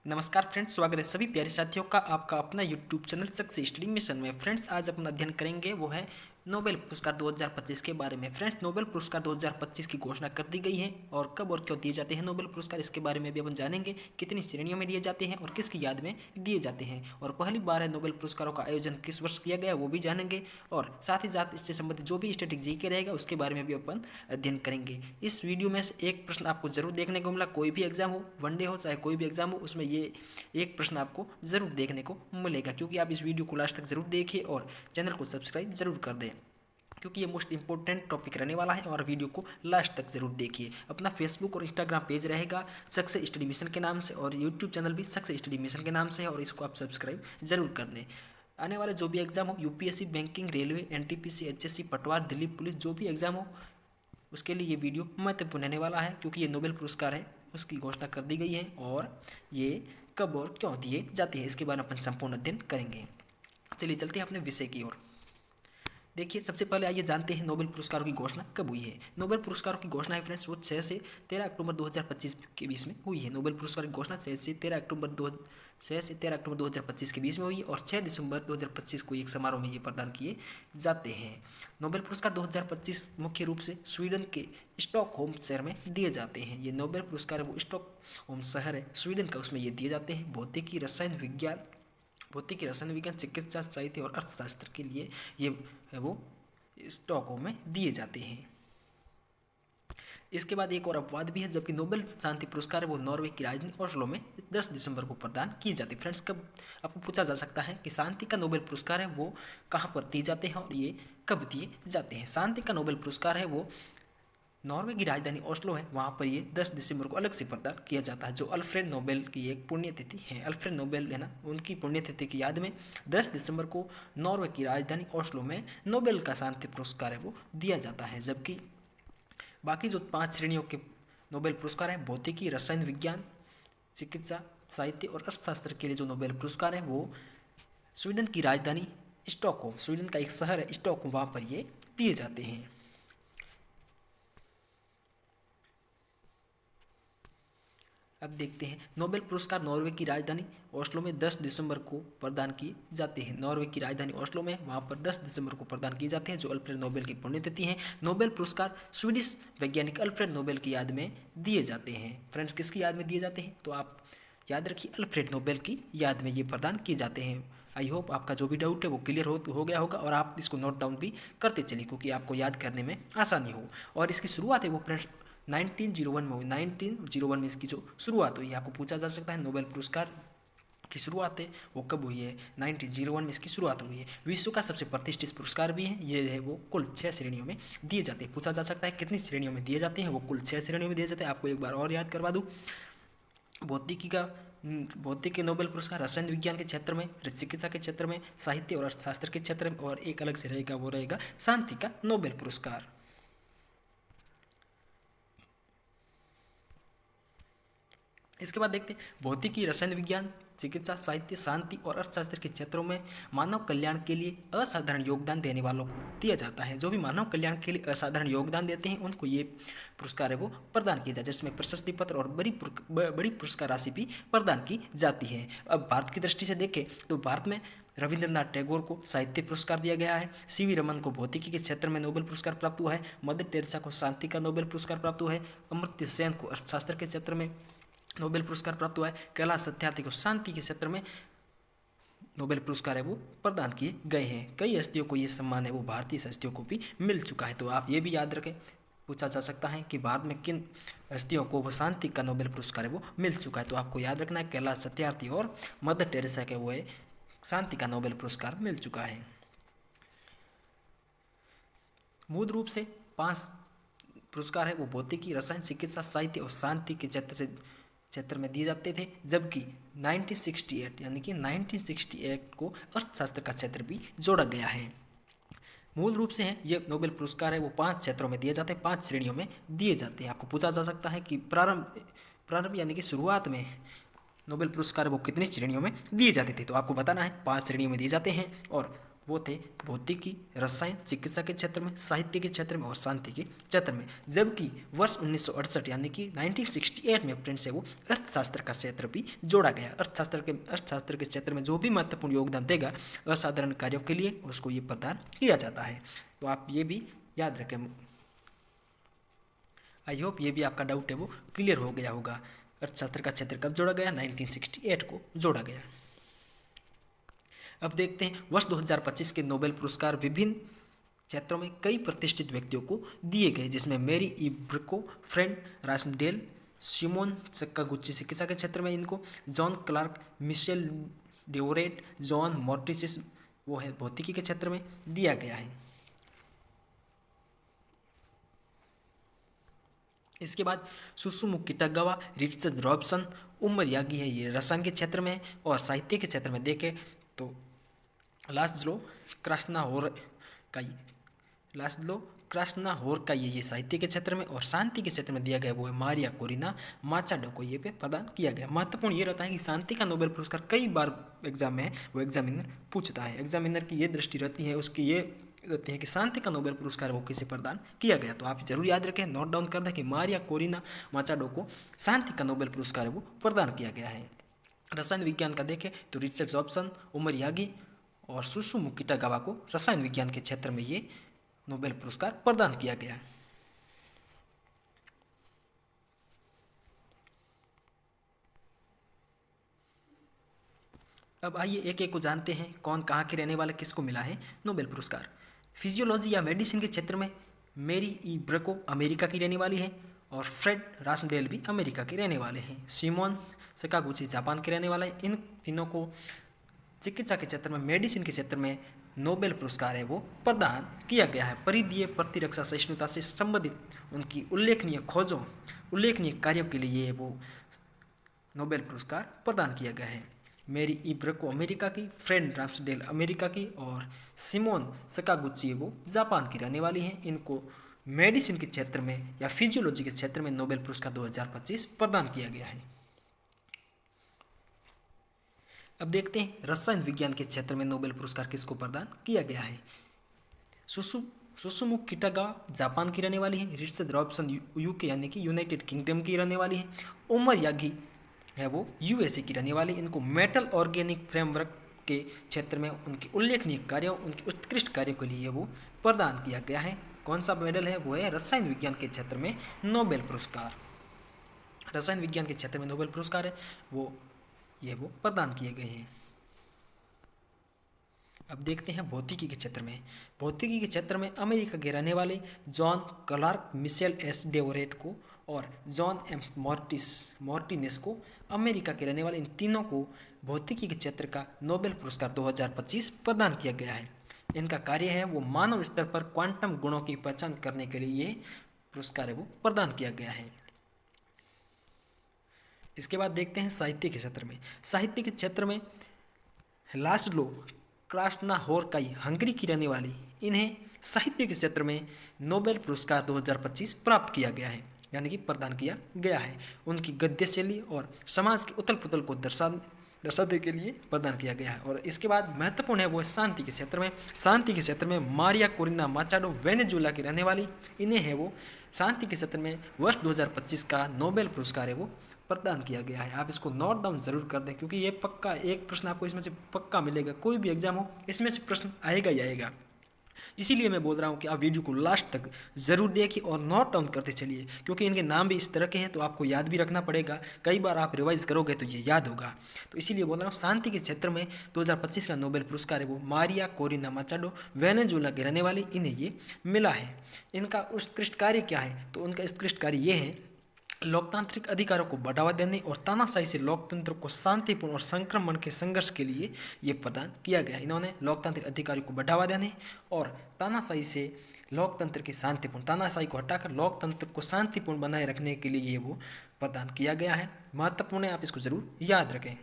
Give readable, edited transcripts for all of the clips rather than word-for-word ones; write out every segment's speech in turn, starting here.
नमस्कार फ्रेंड्स, स्वागत है सभी प्यारे साथियों का आपका अपना YouTube channel success study mission में। फ्रेंड्स, आज अपन अध्ययन करेंगे वो है नोबेल पुरस्कार 2025 के बारे में। फ्रेंड्स, नोबेल पुरस्कार 2025 की घोषणा कर दी गई है और कब और क्यों दिए जाते हैं नोबेल पुरस्कार, इसके बारे में भी अपन जानेंगे। कितनी श्रेणियों में दिए जाते हैं और किसकी याद में दिए जाते हैं, और पहली बार है नोबेल पुरस्कारों का आयोजन किस वर्ष किया गया वो भी जानेंगे। और साथ ही साथ इससे संबंधित जो भी स्टैटिक जीके रहेगा उसके बारे में भी अपन अध्ययन करेंगे। इस वीडियो में से एक प्रश्न आपको जरूर देखने को मिला, कोई भी एग्जाम हो, वनडे हो चाहे कोई भी एग्जाम हो, उसमें ये एक प्रश्न आपको जरूर देखने को मिलेगा। क्योंकि आप इस वीडियो को लास्ट तक जरूर देखिए और चैनल को सब्सक्राइब जरूर कर दें, क्योंकि ये मोस्ट इंपॉर्टेंट टॉपिक रहने वाला है। और वीडियो को लास्ट तक जरूर देखिए। अपना फेसबुक और इंस्टाग्राम पेज रहेगा सक्सेस स्टडी मिशन के नाम से, और यूट्यूब चैनल भी सक्सेस स्टडी मिशन के नाम से है, और इसको आप सब्सक्राइब जरूर कर दें। आने वाले जो भी एग्जाम हो, UPSC, banking, railway, NTPC, HSC, पटवार, दिल्ली पुलिस, जो भी एग्जाम हो, उसके लिए ये वीडियो महत्वपूर्ण रहने वाला है। क्योंकि ये नोबेल पुरस्कार है, उसकी घोषणा कर दी गई है और ये कब और क्यों दिए जाते हैं इसके बारे में अपन संपूर्ण अध्ययन करेंगे। चलिए चलते हैं अपने विषय की ओर। देखिए, सबसे पहले आइए जानते हैं नोबेल पुरस्कारों की घोषणा कब हुई है। नोबेल पुरस्कारों की घोषणा है फ्रेंड्स, वो 6 से 13 अक्टूबर 2025 के बीच में हुई है। नोबेल पुरस्कार की घोषणा 6 से 13 अक्टूबर 2025 के बीच में हुई, और 6 दिसंबर 2025 को एक समारोह में ये प्रदान किए जाते हैं। नोबेल पुरस्कार 2025 मुख्य रूप से स्वीडन के स्टॉकहोम शहर में दिए जाते हैं। ये नोबेल पुरस्कार वो स्टॉकहोम शहर है स्वीडन का, उसमें ये दिए जाते हैं। भौतिकी, रसायन विज्ञान, चिकित्सा, साहित्य और अर्थशास्त्र के लिए ये वो स्टॉकहोम में दिए जाते हैं। इसके बाद एक और अपवाद भी है, जबकि नोबेल शांति पुरस्कार है वो नॉर्वे की राजधानी ओस्लो में 10 दिसंबर को प्रदान किए जाते हैं। फ्रेंड्स, कब आपको पूछा जा सकता है कि शांति का नोबेल पुरस्कार है वो कहाँ पर दिए जाते हैं और ये कब दिए जाते हैं। शांति का नोबेल पुरस्कार है वो नॉर्वे की राजधानी ओस्लो है, वहाँ पर ये 10 दिसंबर को अलग से प्रदान किया जाता है। जो अल्फ्रेड नोबेल की एक पुण्यतिथि है, अल्फ्रेड नोबेल है ना, उनकी पुण्यतिथि की याद में 10 दिसंबर को नॉर्वे की राजधानी ओस्लो में नोबेल का शांति पुरस्कार है वो दिया जाता है। जबकि बाकी जो 5 श्रेणियों के नोबेल पुरस्कार हैं, भौतिकी, रसायन विज्ञान, चिकित्सा, साहित्य और अर्थशास्त्र के लिए जो नोबेल पुरस्कार है वो स्वीडन की राजधानी स्टॉकहोम, स्वीडन का एक शहर है स्टॉकहोम, वहाँ पर ये दिए जाते हैं। अब देखते हैं, नोबेल पुरस्कार नॉर्वे की राजधानी ओस्लो में 10 दिसंबर को प्रदान किए जाते हैं। नॉर्वे की राजधानी ओस्लो में वहाँ पर 10 दिसंबर को प्रदान किए जाते हैं, जो अल्फ्रेड नोबेल की पुण्यतिथि है। नोबेल पुरस्कार स्वीडिश वैज्ञानिक अल्फ्रेड नोबेल की याद में दिए जाते हैं। फ्रेंड्स, किसकी याद में दिए जाते हैं, तो आप याद रखिए अल्फ्रेड नोबेल की याद में ये प्रदान किए जाते हैं। आई होप आपका जो भी डाउट है वो क्लियर हो गया होगा, और आप इसको नोट डाउन भी करते चलिए, क्योंकि आपको याद करने में आसानी हो। और इसकी शुरुआत है वो फ्रेंड्स 1901 में हुई। 1901 में इसकी जो शुरुआत हुई, आपको पूछा जा सकता है नोबेल पुरस्कार की शुरुआत है वो कब हुई है। 1901 में इसकी शुरुआत हुई है। विश्व का सबसे प्रतिष्ठित पुरस्कार भी है ये है, वो कुल 6 श्रेणियों में दिए जाते हैं। पूछा जा सकता है कितनी श्रेणियों में दिए जाते हैं, वो कुल 6 श्रेणियों में दिए जाते हैं। आपको एक बार और याद करवा दूँ, भौतिकी नोबेल पुरस्कार रसायन विज्ञान के क्षेत्र में, चिकित्सा के क्षेत्र में, साहित्य और अर्थशास्त्र के क्षेत्र में, और एक अलग से रहेगा वो रहेगा शांति का नोबेल पुरस्कार। इसके बाद देखते हैं, भौतिकी, रसायन विज्ञान, चिकित्सा, साहित्य, शांति और अर्थशास्त्र के क्षेत्रों में मानव कल्याण के लिए असाधारण योगदान देने वालों को दिया जाता है। जो भी मानव कल्याण के लिए असाधारण योगदान देते हैं उनको ये पुरस्कार है वो प्रदान किया जाता है, जिसमें प्रशस्ति पत्र और बड़ी पुरस्कार राशि भी प्रदान की जाती है। अब भारत की दृष्टि से देखें तो भारत में रविंद्रनाथ टैगोर को साहित्य पुरस्कार दिया गया है, सीवी रमन को भौतिकी के क्षेत्र में नोबेल पुरस्कार प्राप्त हुआ है, मदर टेरेसा को शांति का नोबेल पुरस्कार प्राप्त हुआ है, अमर्त्य सेन को अर्थशास्त्र के क्षेत्र में नोबेल पुरस्कार प्राप्त हुआ है, कैलाश सत्यार्थी को शांति के क्षेत्र में नोबेल पुरस्कार है वो प्रदान किए गए हैं। कई हस्तियों को ये सम्मान है वो भारतीय हस्तियों को भी मिल चुका है। तो आप ये भी याद रखें, पूछा जा सकता है कि भारत में किन हस्तियों को वो शांति का नोबेल पुरस्कार है वो मिल चुका है। तो आपको याद रखना है कैलाश सत्यार्थी और मदर टेरेसा के वो है शांति का नोबेल पुरस्कार मिल चुका है। मूल रूप से 5 पुरस्कार है वो भौतिकी, रसायन, चिकित्सा, साहित्य और शांति के क्षेत्र में दिए जाते थे, जबकि 1968 को अर्थशास्त्र का क्षेत्र भी जोड़ा गया है। मूल रूप से है ये नोबेल पुरस्कार है वो 5 क्षेत्रों में दिए जाते हैं, 5 श्रेणियों में दिए जाते हैं। आपको पूछा जा सकता है कि प्रारंभ यानी कि शुरुआत में नोबेल पुरस्कार वो कितनी श्रेणियों में दिए जाते थे, तो आपको बताना है 5 श्रेणियों में दिए जाते हैं। और वो थे भौतिकी, रसायन, चिकित्सा के क्षेत्र में, साहित्य के क्षेत्र में और शांति के क्षेत्र में। जबकि वर्ष 1968 यानी कि 1968 में फ्रेंड्स है वो अर्थशास्त्र का क्षेत्र भी जोड़ा गया। अर्थशास्त्र के क्षेत्र में जो भी महत्वपूर्ण योगदान देगा असाधारण कार्यों के लिए उसको ये प्रदान किया जाता है। तो आप ये भी याद रखें। आई होप ये भी आपका डाउट है वो क्लियर हो गया होगा। अर्थशास्त्र का क्षेत्र कब जोड़ा गया? 1968 को जोड़ा गया। अब देखते हैं वर्ष 2025 के नोबेल पुरस्कार विभिन्न क्षेत्रों में कई प्रतिष्ठित व्यक्तियों को दिए गए, जिसमें मेरी इब्रिको, फ्रेड रासमडेल, सिमोन सकागुची चिकित्सा के क्षेत्र में इनको, जॉन क्लार्क, मिशेल डेवोरेट, जॉन मोर्टिसिस वो है भौतिकी के क्षेत्र में दिया गया है। इसके बाद Susumu Kitagawa, Richard Robson, Omar Yaghi है ये रसायन के क्षेत्र में है। और साहित्य के क्षेत्र में देखें तो लास्लो क्रास्नाहोर का ये साहित्य के क्षेत्र में, और शांति के क्षेत्र में दिया गया वो है मारिया कोरिना माचाडो को ये पे प्रदान किया गया। महत्वपूर्ण ये रहता है कि शांति का नोबेल पुरस्कार कई बार एग्जाम में वो एग्जामिनर पूछता है। एग्जामिनर की ये दृष्टि रहती है, उसकी ये रहती है कि शांति का नोबेल पुरस्कार वो किसे प्रदान किया गया। तो आप जरूर याद रखें, नोट डाउन कर दें कि मारिया कोरिना माचाडो को शांति का नोबेल पुरस्कार वो प्रदान किया गया है। रसायन विज्ञान का देखें तो रिचर्ड जॉब्सन, उमर यागी और सुसुमु किटागावा को रसायन विज्ञान के क्षेत्र में ये नोबेल पुरस्कार प्रदान किया गया। अब आइए एक एक को जानते हैं कौन कहाँ के रहने वाले, किसको मिला है नोबेल पुरस्कार। फिजियोलॉजी या मेडिसिन के क्षेत्र में मेरी इब्रिको अमेरिका की रहने वाली है और फ्रेड रासमडेल भी अमेरिका के रहने वाले हैं। सिमोन सकागुची जापान के रहने वाले हैं। इन तीनों को चिकित्सा के क्षेत्र में, मेडिसिन के क्षेत्र में नोबेल पुरस्कार है वो प्रदान किया गया है। परिधीय प्रतिरक्षा सहिष्णुता से संबंधित उनकी उल्लेखनीय खोजों, उल्लेखनीय कार्यों के लिए वो नोबेल पुरस्कार प्रदान किया गया है। मेरी इब्रिको अमेरिका की, फ्रेड रासमडेल अमेरिका की और सिमोन सकागुची वो जापान की रहने वाली हैं। इनको मेडिसिन के क्षेत्र में या फिजियोलॉजी के क्षेत्र में नोबेल पुरस्कार 2025 प्रदान किया गया है। अब देखते हैं रसायन विज्ञान के क्षेत्र में नोबेल पुरस्कार किसको प्रदान किया गया है। सुसुमु किटागावा जापान की रहने वाली है। रिचर्ड रॉबसन यूके यानी कि यूनाइटेड किंगडम की रहने वाली है। उमर यागी है वो यूएसए की रहने वाली। इनको मेटल ऑर्गेनिक फ्रेमवर्क के क्षेत्र में उनके उल्लेखनीय कार्यों, उनके उत्कृष्ट कार्यों के लिए वो प्रदान किया गया है। कौन सा मेडल है? वो है रसायन विज्ञान के क्षेत्र में नोबेल पुरस्कार। रसायन विज्ञान के क्षेत्र में नोबेल पुरस्कार है वो प्रदान किए गए हैं। अब देखते हैं भौतिकी के क्षेत्र में। भौतिकी के क्षेत्र में अमेरिका के रहने वाले जॉन क्लार्क, मिशेल एस डेवोरेट को और जॉन एम मोर्टिनेस को अमेरिका के रहने वाले इन तीनों को भौतिकी के क्षेत्र का नोबेल पुरस्कार 2025 प्रदान किया गया है। इनका कार्य है वो मानव स्तर पर क्वांटम गुणों की पहचान करने के लिए ये पुरस्कार है वो प्रदान किया गया है। इसके बाद देखते हैं साहित्य के क्षेत्र में। साहित्य के क्षेत्र में लास्लो क्रास्नाहोरकाई हंगरी की रहने वाली, इन्हें साहित्य के क्षेत्र में नोबेल पुरस्कार 2025 प्राप्त किया गया है, यानी कि प्रदान किया गया है। उनकी गद्य शैली और समाज की उथल पुथल को दर्शाने के लिए प्रदान किया गया है। और इसके बाद महत्वपूर्ण है वो शांति के क्षेत्र में। शांति के क्षेत्र में मारिया कोरिना माचाडो वेनेजुएला की रहने वाली, इन्हें है वो शांति के क्षेत्र में वर्ष 2025 का नोबेल पुरस्कार है वो प्रदान किया गया है। आप इसको नोट डाउन जरूर कर दें, क्योंकि ये पक्का एक प्रश्न आपको इसमें से पक्का मिलेगा। कोई भी एग्जाम हो इसमें से प्रश्न आएगा ही आएगा। इसीलिए मैं बोल रहा हूँ कि आप वीडियो को लास्ट तक ज़रूर देखिए और नोट डाउन करते चलिए, क्योंकि इनके नाम भी इस तरह के हैं तो आपको याद भी रखना पड़ेगा। कई बार आप रिवाइज करोगे तो ये याद होगा। तो इसीलिए बोल रहा हूँ शांति के क्षेत्र में 2025 का नोबेल पुरस्कार है वो मारिया कोरिना माचाडो वेनेजुएला के रहने वाले, इन्हें ये मिला है। इनका उत्कृष्ट कार्य क्या है? तो उनका उत्कृष्ट कार्य ये है लोकतांत्रिक अधिकारों को बढ़ावा देने और तानाशाही से लोकतंत्र को शांतिपूर्ण और संक्रमण के संघर्ष के लिए ये प्रदान किया गया। इन्होंने लोकतांत्रिक अधिकारों को बढ़ावा देने और तानाशाही से लोकतंत्र की शांतिपूर्ण, तानाशाही को हटाकर लोकतंत्र को शांतिपूर्ण बनाए रखने के लिए ये वो प्रदान किया गया है। महत्वपूर्ण है, आप इसको जरूर याद रखें।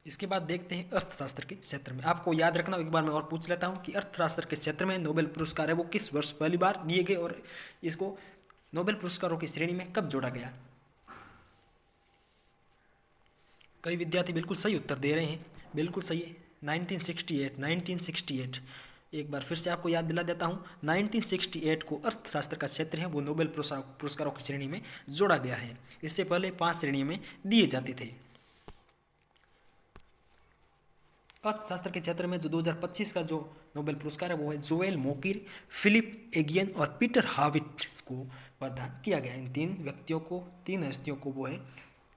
इसके बाद देखते हैं अर्थशास्त्र के क्षेत्र में। आपको याद रखना, एक बार मैं और पूछ लेता हूँ कि अर्थशास्त्र के क्षेत्र में नोबेल पुरस्कार है वो किस वर्ष पहली बार दिए गए और इसको नोबेल पुरस्कारों की श्रेणी में कब जोड़ा गया। कई विद्यार्थी बिल्कुल सही उत्तर दे रहे हैं, बिल्कुल सही है। 1968 एक बार फिर से आपको याद दिला देता हूँ। 1968 को अर्थशास्त्र का क्षेत्र है वो नोबेल पुरस्कारों की श्रेणी में जोड़ा गया है। इससे पहले 5 श्रेणियों में दिए जाते थे। अर्थशास्त्र के क्षेत्र में जो 2025 का जो नोबेल पुरस्कार है वो है जोएल मोकिर, फिलिप एगियन और पीटर हाविट को प्रदान किया गया। इन 3 व्यक्तियों को, 3 हस्तियों को वो है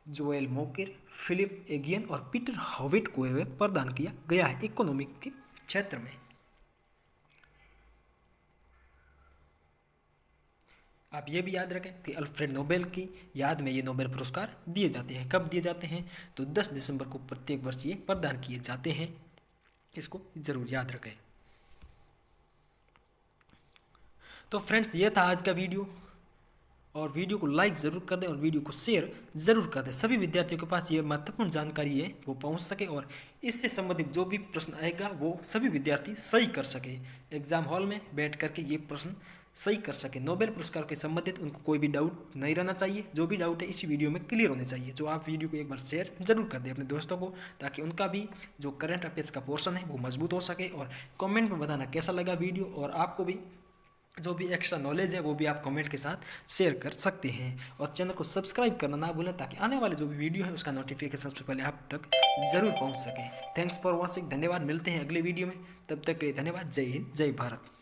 जोएल मोकिर, फिलिप एगियन और पीटर हाविट को प्रदान किया गया है इकोनॉमिक के क्षेत्र में। आप ये भी याद रखें कि अल्फ्रेड नोबेल की याद में ये नोबेल पुरस्कार दिए जाते हैं। कब दिए जाते हैं? तो 10 दिसंबर को प्रत्येक वर्ष ये प्रदान किए जाते हैं। इसको जरूर याद रखें। तो फ्रेंड्स, ये था आज का वीडियो, और वीडियो को लाइक ज़रूर कर दें और वीडियो को शेयर ज़रूर कर दें। सभी विद्यार्थियों के पास ये महत्वपूर्ण जानकारी है वो पहुंच सके और इससे संबंधित जो भी प्रश्न आएगा वो सभी विद्यार्थी सही कर सके। एग्जाम हॉल में बैठ करके ये प्रश्न सही कर सके। नोबेल पुरस्कार के संबंधित उनको कोई भी डाउट नहीं रहना चाहिए। जो भी डाउट है इसी वीडियो में क्लियर होने चाहिए। जो आप वीडियो को एक बार शेयर जरूर कर दें अपने दोस्तों को, ताकि उनका भी जो करंट अफेयर्स का पोर्शन है वो मजबूत हो सके। और कमेंट में बताना कैसा लगा वीडियो, और आपको भी जो भी एक्स्ट्रा नॉलेज है वो भी आप कमेंट के साथ शेयर कर सकते हैं। और चैनल को सब्सक्राइब करना ना भूलें, ताकि आने वाले जो भी वीडियो है उसका नोटिफिकेशन सबसे पहले आप तक जरूर पहुंच सके। Thanks for watching. धन्यवाद। मिलते हैं अगले वीडियो में। तब तक के लिए धन्यवाद। जय हिंद, जय भारत।